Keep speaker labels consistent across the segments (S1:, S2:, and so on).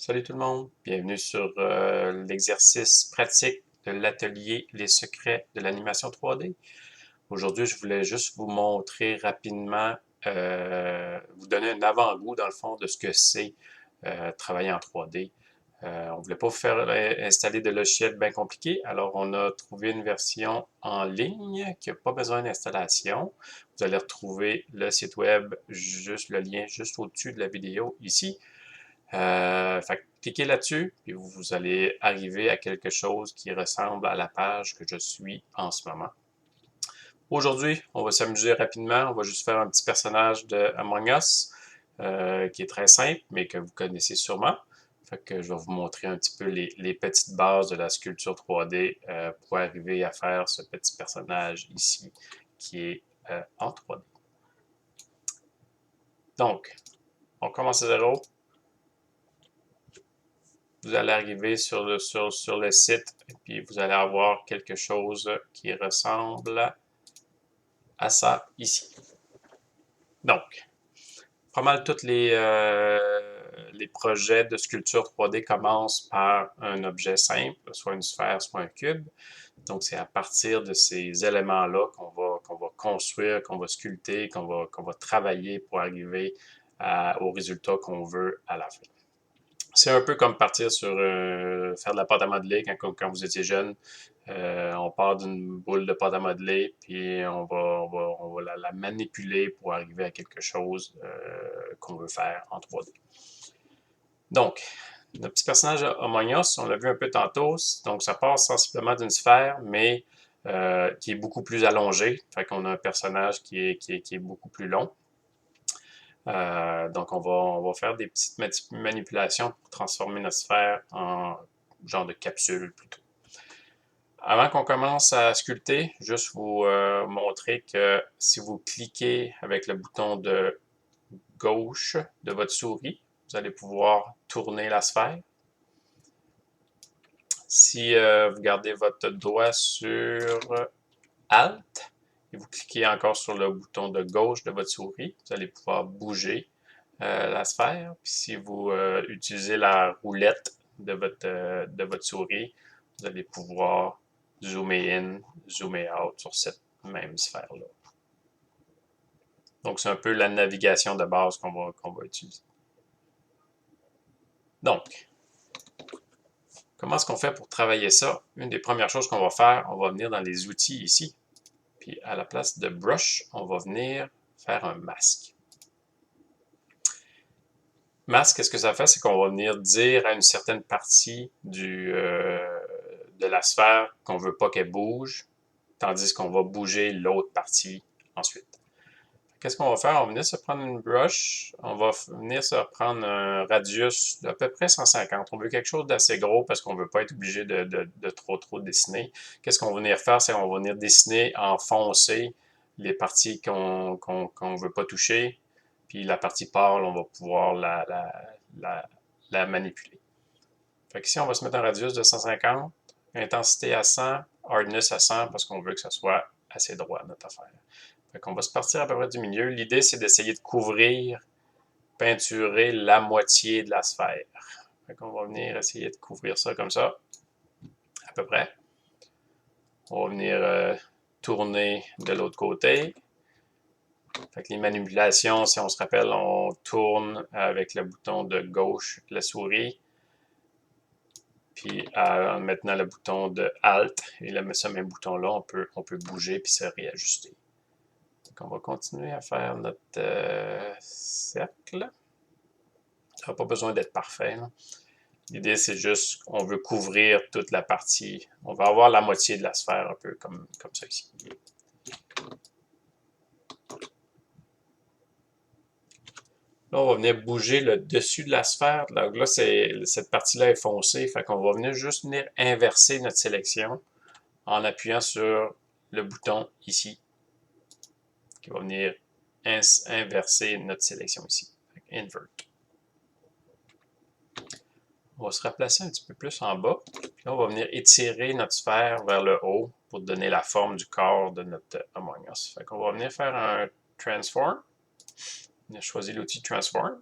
S1: Salut tout le monde, bienvenue sur l'exercice pratique de l'atelier Les secrets de l'animation 3D. Aujourd'hui, je voulais juste vous montrer rapidement, vous donner un avant-goût dans le fond de ce que c'est travailler en 3D. On ne voulait pas vous faire installer de logiciels bien compliqués, alors on a trouvé une version en ligne qui n'a pas besoin d'installation. Vous allez retrouver le site web, juste le lien juste au-dessus de la vidéo ici. Fait que cliquez là-dessus, puis vous allez arriver à quelque chose qui ressemble à la page que je suis en ce moment. Aujourd'hui, on va s'amuser rapidement. On va juste faire un petit personnage de Among Us qui est très simple, mais que vous connaissez sûrement. Fait que je vais vous montrer un petit peu les petites bases de la sculpture 3D pour arriver à faire ce petit personnage ici qui est en 3D. Donc, on commence à zéro. Vous allez arriver sur le site et puis vous allez avoir quelque chose qui ressemble à ça ici. Donc, pas mal tous les projets de sculpture 3D commencent par un objet simple, soit une sphère, soit un cube. Donc, c'est à partir de ces éléments-là qu'on va construire, qu'on va sculpter, qu'on va travailler pour arriver au résultat qu'on veut à la fin. C'est un peu comme partir sur faire de la pâte à modeler quand vous étiez jeune. On part d'une boule de pâte à modeler, puis on va la manipuler pour arriver à quelque chose qu'on veut faire en 3D. Donc, notre petit personnage Among Us, on l'a vu un peu tantôt, donc ça part sensiblement d'une sphère, mais qui est beaucoup plus allongée. Fait qu'on a un personnage qui est beaucoup plus long. Donc, on va faire des petites manipulations pour transformer notre sphère en genre de capsule plutôt. Avant qu'on commence à sculpter, juste vous montrer que si vous cliquez avec le bouton de gauche de votre souris, vous allez pouvoir tourner la sphère. Si vous gardez votre doigt sur Alt et vous cliquez encore sur le bouton de gauche de votre souris, vous allez pouvoir bouger la sphère. Puis si vous utilisez la roulette de votre souris, vous allez pouvoir zoomer in, zoomer out sur cette même sphère-là. Donc, c'est un peu la navigation de base qu'on va utiliser. Donc, comment est-ce qu'on fait pour travailler ça? Une des premières choses qu'on va faire, on va venir dans les outils ici. Puis à la place de brush, on va venir faire un masque. Masque, qu'est-ce que ça fait? C'est qu'on va venir dire à une certaine partie de la sphère qu'on ne veut pas qu'elle bouge, tandis qu'on va bouger l'autre partie ensuite. Qu'est-ce qu'on va faire? On va venir se prendre une brush, on va venir se prendre un radius d'à peu près 150. On veut quelque chose d'assez gros parce qu'on ne veut pas être obligé de trop dessiner. Qu'est-ce qu'on va venir faire? C'est qu'on va venir dessiner en foncé les parties qu'on ne veut pas toucher, puis la partie pâle, on va pouvoir la manipuler. Fait que ici, on va se mettre un radius de 150, intensité à 100, hardness à 100 parce qu'on veut que ça soit assez droit notre affaire. Fait qu'on va se partir à peu près du milieu. L'idée, c'est d'essayer de couvrir, peinturer la moitié de la sphère. Fait qu'on va venir essayer de couvrir ça comme ça, à peu près. On va venir tourner de l'autre côté. Fait que les manipulations, si on se rappelle, on tourne avec le bouton de gauche de la souris. Puis en maintenant le bouton de Alt et ce même bouton-là, on peut bouger puis se réajuster. Donc on va continuer à faire notre cercle. Ça n'a pas besoin d'être parfait. L'idée, c'est juste qu'on veut couvrir toute la partie. On va avoir la moitié de la sphère, un peu comme ça ici. Là, on va venir bouger le dessus de la sphère. Donc là, cette partie-là est foncée. Fait qu'on va juste venir inverser notre sélection en appuyant sur le bouton ici, qui va venir inverser notre sélection ici. Invert. On va se replacer un petit peu plus en bas. Puis là, on va venir étirer notre sphère vers le haut pour donner la forme du corps de notre Among Us. Fait qu'on va venir faire un Transform. On a choisi l'outil Transform.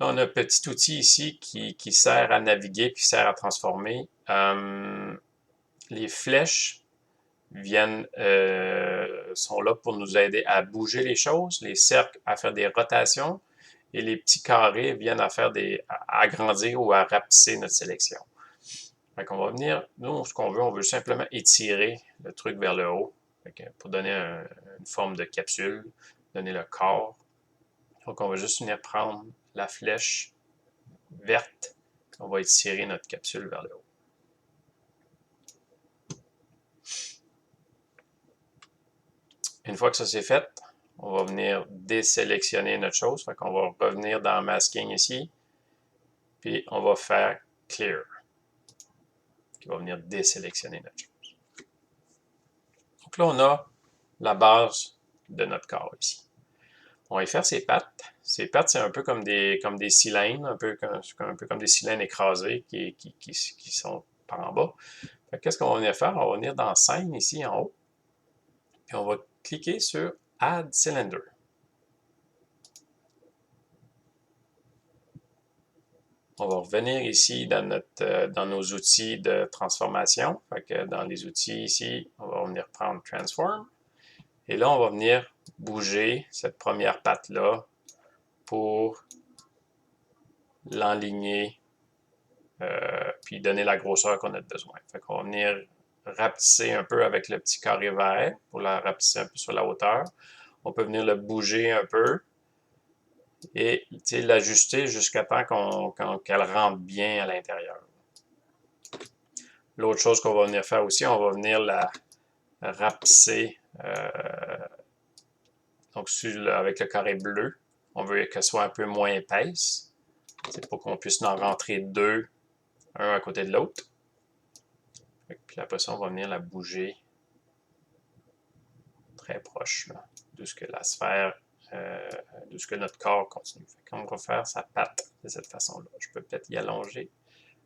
S1: Là, on a un petit outil ici qui sert à naviguer, qui sert à transformer. Les flèches sont là pour nous aider à bouger les choses, les cercles à faire des rotations, et les petits carrés viennent à agrandir ou à rapetisser notre sélection. Fait qu'on va venir, nous, ce qu'on veut, on veut simplement étirer le truc vers le haut, pour donner une forme de capsule, donner le corps. Donc, on va juste venir prendre la flèche verte, on va étirer notre capsule vers le haut. Une fois que ça c'est fait, on va venir désélectionner notre chose. Fait qu'on va revenir dans Masking ici, puis on va faire Clear, qui va venir désélectionner notre chose. Donc là, on a la base de notre corps ici. On va y faire ses pattes. Ses pattes, c'est un peu comme des cylindres, un peu comme des cylindres écrasés qui sont par en bas. Qu'est-ce qu'on va venir faire? On va venir dans Scène ici en haut, puis on va cliquer sur Add Cylinder. On va revenir ici dans nos outils de transformation. Fait que dans les outils ici, on va venir prendre Transform. Et là, on va venir bouger cette première patte-là pour l'enligner, puis donner la grosseur qu'on a besoin. Fait qu'on va venir rapetisser un peu avec le petit carré vert pour la rapetisser un peu sur la hauteur. On peut venir le bouger un peu et l'ajuster jusqu'à temps qu'elle rentre bien à l'intérieur. L'autre chose qu'on va venir faire aussi, on va venir la rapetisser donc avec le carré bleu. On veut qu'elle soit un peu moins épaisse. C'est pour qu'on puisse en rentrer deux, un à côté de l'autre. Puis après ça, on va venir la bouger très proche là, de ce que la sphère, de ce que notre corps continue. On va faire sa patte de cette façon-là. Je peux peut-être y allonger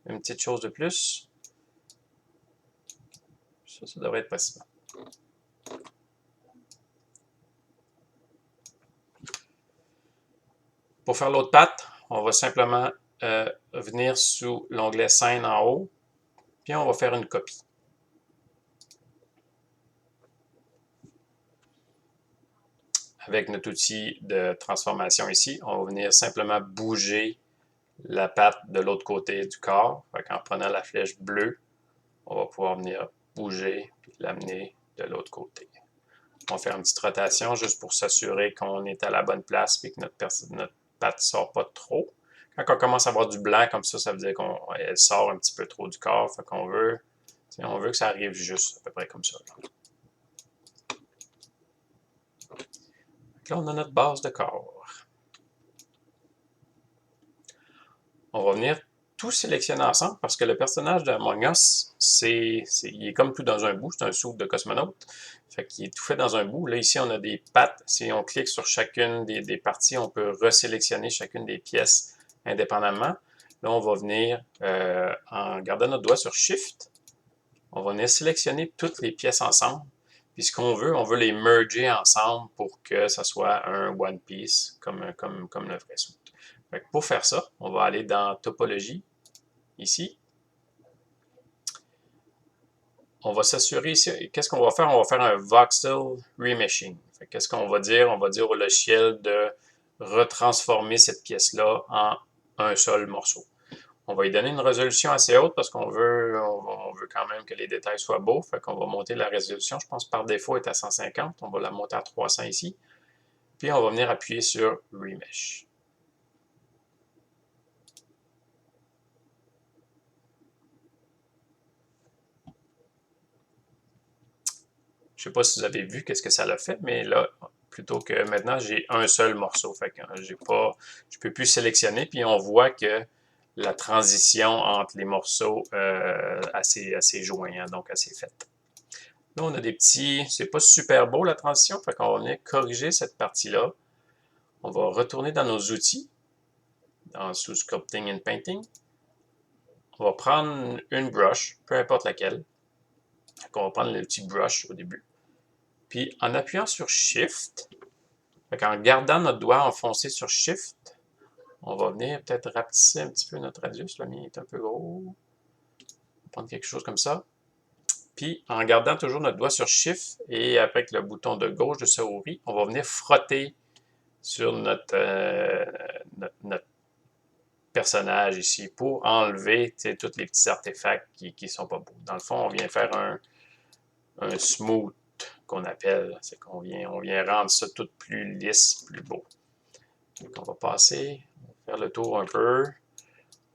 S1: une petite chose de plus. Ça devrait être possible. Pour faire l'autre patte, on va simplement venir sous l'onglet Scène en haut, puis on va faire une copie. Avec notre outil de transformation ici, on va venir simplement bouger la patte de l'autre côté du corps. En prenant la flèche bleue, on va pouvoir venir bouger et l'amener de l'autre côté. On va faire une petite rotation juste pour s'assurer qu'on est à la bonne place et que notre patte ne sort pas trop. Quand on commence à avoir du blanc comme ça veut dire qu'elle sort un petit peu trop du corps. Fait qu'on veut que ça arrive juste à peu près comme ça. Là, on a notre base de corps. On va venir tout sélectionner ensemble parce que le personnage d'Among Us, il est comme tout dans un bout, c'est un soupe de cosmonaute. Fait qu'il est tout fait dans un bout. Là, ici, on a des pattes. Si on clique sur chacune des parties, on peut resélectionner chacune des pièces indépendamment. Là, on va venir, en gardant notre doigt sur Shift, on va venir sélectionner toutes les pièces ensemble. Puis ce qu'on veut, on veut les merger ensemble pour que ça soit un One Piece, comme le vrai soupe. Pour faire ça, on va aller dans Topologie, ici. On va s'assurer ici, qu'est-ce qu'on va faire? On va faire un Voxel Remeshing. Qu'est-ce qu'on va dire? On va dire au logiciel de retransformer cette pièce-là en un seul morceau. On va lui donner une résolution assez haute parce qu'on veut quand même que les détails soient beaux. Fait qu'on va monter la résolution. Je pense par défaut est à 150. On va la monter à 300 ici. Puis on va venir appuyer sur Remesh. Je ne sais pas si vous avez vu qu'est-ce que ça l'a fait, mais là, plutôt que maintenant, j'ai un seul morceau. Fait que je ne peux plus sélectionner. Puis on voit que la transition entre les morceaux assez joignant, donc assez faite. Là, on a des petits... C'est pas super beau la transition, fait qu'on va venir corriger cette partie-là. On va retourner dans nos outils, sous Sculpting and Painting. On va prendre une brush, peu importe laquelle. On va prendre le petit brush au début. Puis en appuyant sur Shift, en gardant notre doigt enfoncé sur Shift, On va venir peut-être rapetisser un petit peu notre radius. Le mien est un peu gros. On va prendre quelque chose comme ça. Puis, en gardant toujours notre doigt sur Shift et avec le bouton de gauche de souris, on va venir frotter sur notre personnage ici pour enlever tous les petits artefacts qui ne sont pas beaux. Dans le fond, on vient faire un smooth qu'on appelle. C'est qu'on vient rendre ça tout plus lisse, plus beau. Donc, on va passer, on va faire le tour un peu.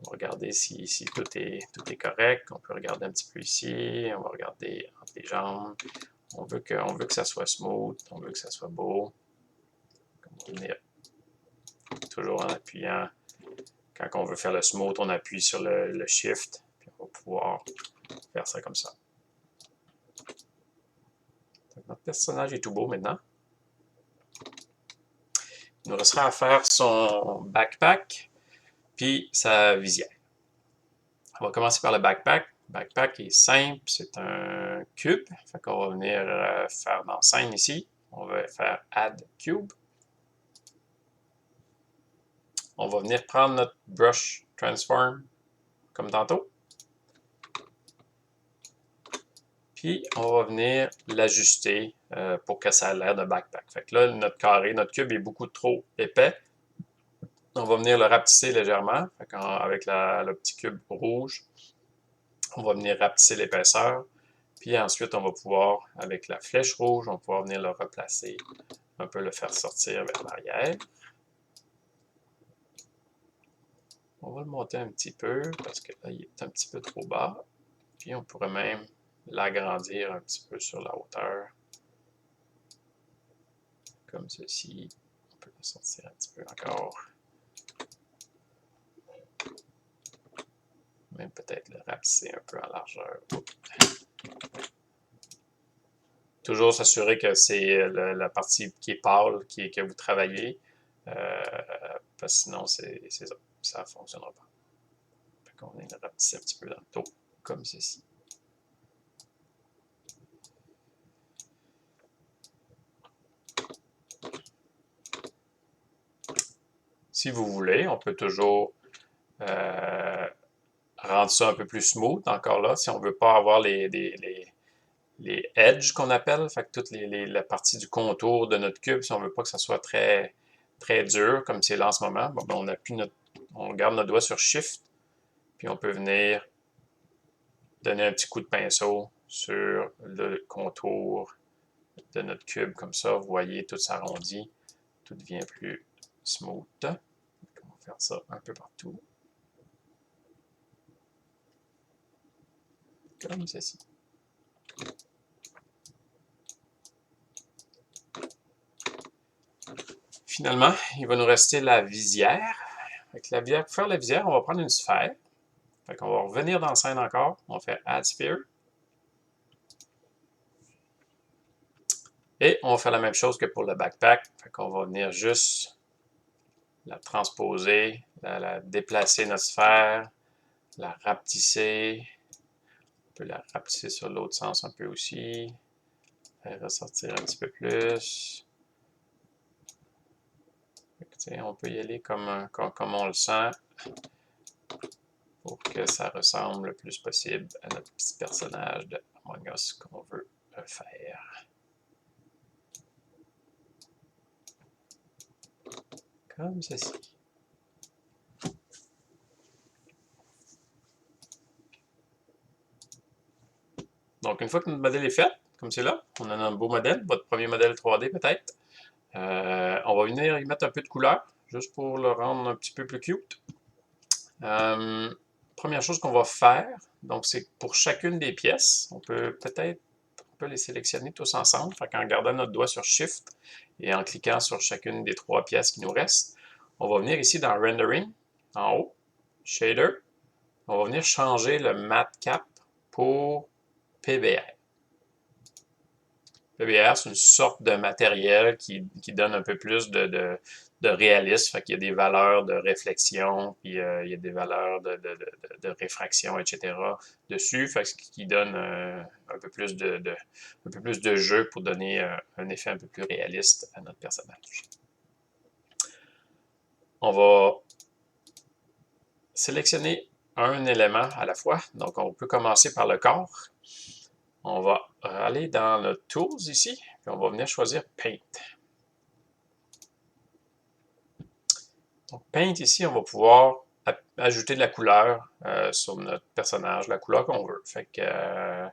S1: On va regarder si tout est correct. On peut regarder un petit peu ici. On va regarder entre les jambes. On veut que ça soit smooth. On veut que ça soit beau. On va venir toujours en appuyant. Quand on veut faire le smooth, on appuie sur le Shift. Puis on va pouvoir faire ça comme ça. Donc, notre personnage est tout beau maintenant. Il nous restera à faire son backpack puis sa visière. On va commencer par le backpack. Le backpack est simple, c'est un cube. Fait qu'on va venir faire dans scène ici. On va faire Add Cube. On va venir prendre notre Brush Transform comme tantôt. Puis, on va venir l'ajuster pour que ça ait l'air de backpack. Fait que là, notre carré, notre cube est beaucoup trop épais. On va venir le rapetisser légèrement. Fait avec le petit cube rouge, on va venir rapetisser l'épaisseur. Puis ensuite, on va pouvoir, avec la flèche rouge, on va pouvoir venir le replacer, un peu le faire sortir vers l'arrière. On va le monter un petit peu parce que là, il est un petit peu trop bas. Puis on pourrait même l'agrandir un petit peu sur la hauteur. Comme ceci. On peut le sortir un petit peu encore. Même peut-être le rapetisser un peu en largeur. Toujours s'assurer que c'est la partie qui est pâle que vous travaillez. Parce que sinon, ça ne fonctionnera pas. On vient le rapetisser un petit peu dans le dos, comme ceci. Si vous voulez, on peut toujours rendre ça un peu plus smooth, encore là, si on ne veut pas avoir les edges qu'on appelle, fait que toute la partie du contour de notre cube, si on ne veut pas que ça soit très, très dur, comme c'est là en ce moment, bon, ben on garde notre doigt sur Shift, puis on peut venir donner un petit coup de pinceau sur le contour de notre cube, comme ça, vous voyez, tout s'arrondit, tout devient plus smooth. On va faire ça un peu partout. Comme ceci. Finalement, il va nous rester la visière. Pour faire la visière, on va prendre une sphère. Fait qu'on va revenir dans la scène encore. On fait Add Sphere. Et on va faire la même chose que pour le backpack. Fait qu'on va venir juste la transposer, la déplacer notre sphère, la rapetisser. On peut la rapetisser sur l'autre sens un peu aussi. Faire ressortir un petit peu plus. On peut y aller comme on le sent pour que ça ressemble le plus possible à notre petit personnage de Among Us qu'on veut faire. Comme ceci. Donc, une fois que notre modèle est fait, comme c'est là, on a un beau modèle, votre premier modèle 3D peut-être. On va venir y mettre un peu de couleur, juste pour le rendre un petit peu plus cute. Première chose qu'on va faire, donc c'est pour chacune des pièces, on peut les sélectionner tous ensemble, en gardant notre doigt sur Shift et en cliquant sur chacune des 3 pièces qui nous restent. On va venir ici dans Rendering, en haut, Shader. On va venir changer le Matte Cap pour PBR. PBR, c'est une sorte de matériel qui donne un peu plus de réalisme. Fait qu'il y a des valeurs de réflexion, puis il y a des valeurs de réfraction, etc. dessus, fait ce qui donne un peu plus de jeu pour donner un effet un peu plus réaliste à notre personnage. On va sélectionner un élément à la fois. Donc, on peut commencer par le corps. On va aller dans le Tools ici, puis on va venir choisir Paint. Donc, Paint ici, on va pouvoir ajouter de la couleur sur notre personnage, la couleur qu'on veut. Fait que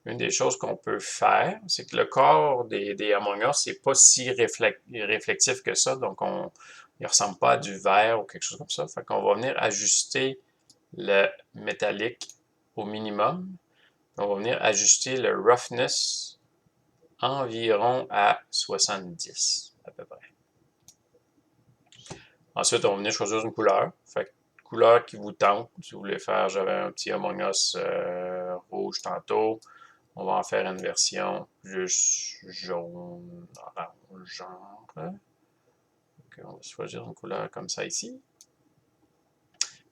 S1: une des choses qu'on peut faire, c'est que le corps des Among Us, c'est pas si réflectif que ça, donc il ressemble pas à du verre ou quelque chose comme ça. Fait qu'on va venir ajuster le métallique au minimum. On va venir ajuster le roughness environ à 70 à peu près. Ensuite, on va venir choisir une couleur. Fait que couleur qui vous tente. Si vous voulez faire, j'avais un petit Among Us rouge tantôt. On va en faire une version plus jaune, orange, genre. Okay, on va choisir une couleur comme ça ici.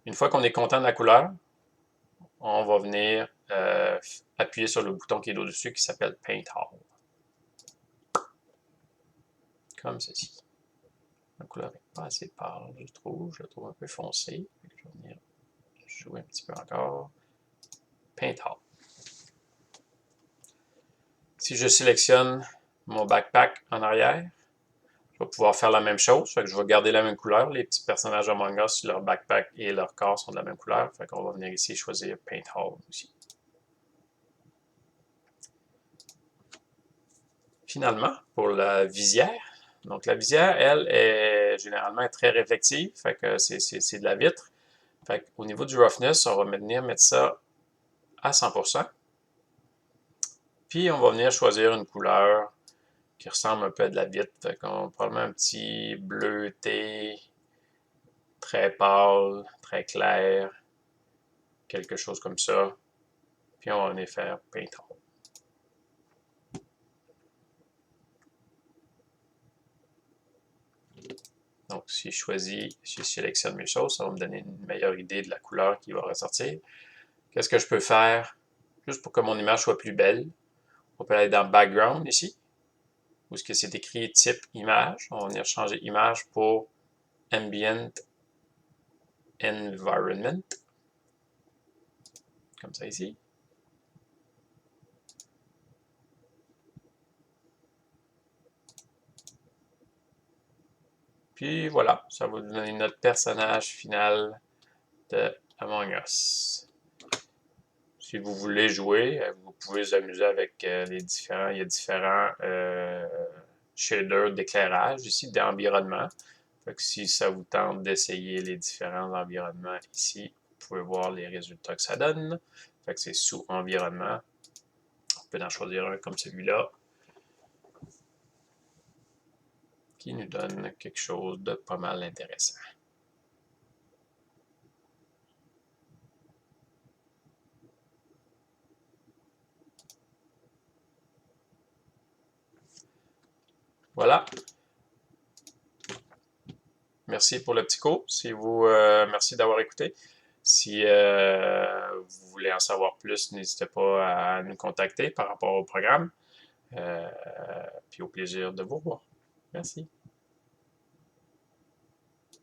S1: Une fois qu'on est content de la couleur, on va venir appuyer sur le bouton qui est au-dessus qui s'appelle Paint All. Comme ceci. La couleur n'est pas assez pâle, je la trouve un peu foncée. Je vais venir jouer un petit peu encore. Paint All. Si je sélectionne mon backpack en arrière, je vais pouvoir faire la même chose. Fait que je vais garder la même couleur. Les petits personnages Among Us, leur backpack et leur corps sont de la même couleur. Fait qu'on va venir ici choisir Paint All aussi. Finalement, pour la visière. Donc la visière, elle, est généralement très réflective. Fait que c'est de la vitre. Fait qu'au niveau du roughness, on va venir mettre ça à 100%. Puis on va venir choisir une couleur qui ressemble un peu à de la vitre. Fait qu'on va probablement un petit bleuté, très pâle, très clair, quelque chose comme ça. Puis on va venir faire Paint All. Donc si je sélectionne mes choses, ça va me donner une meilleure idée de la couleur qui va ressortir. Qu'est-ce que je peux faire juste pour que mon image soit plus belle? On peut aller dans Background ici, où est-ce que c'est écrit type image. On va venir changer image pour Ambient Environment. Comme ça ici. Puis voilà, ça va vous donner notre personnage final de Among Us. Si vous voulez jouer, vous pouvez vous amuser avec il y a différents shaders d'éclairage ici, d'environnement. Si ça vous tente d'essayer les différents environnements ici, vous pouvez voir les résultats que ça donne. Fait que c'est sous environnement. On peut en choisir un comme celui-là, qui nous donne quelque chose de pas mal intéressant. Voilà. Merci pour le petit cours. Merci d'avoir écouté. Si vous voulez en savoir plus, n'hésitez pas à nous contacter par rapport au programme. Puis au plaisir de vous revoir. Merci.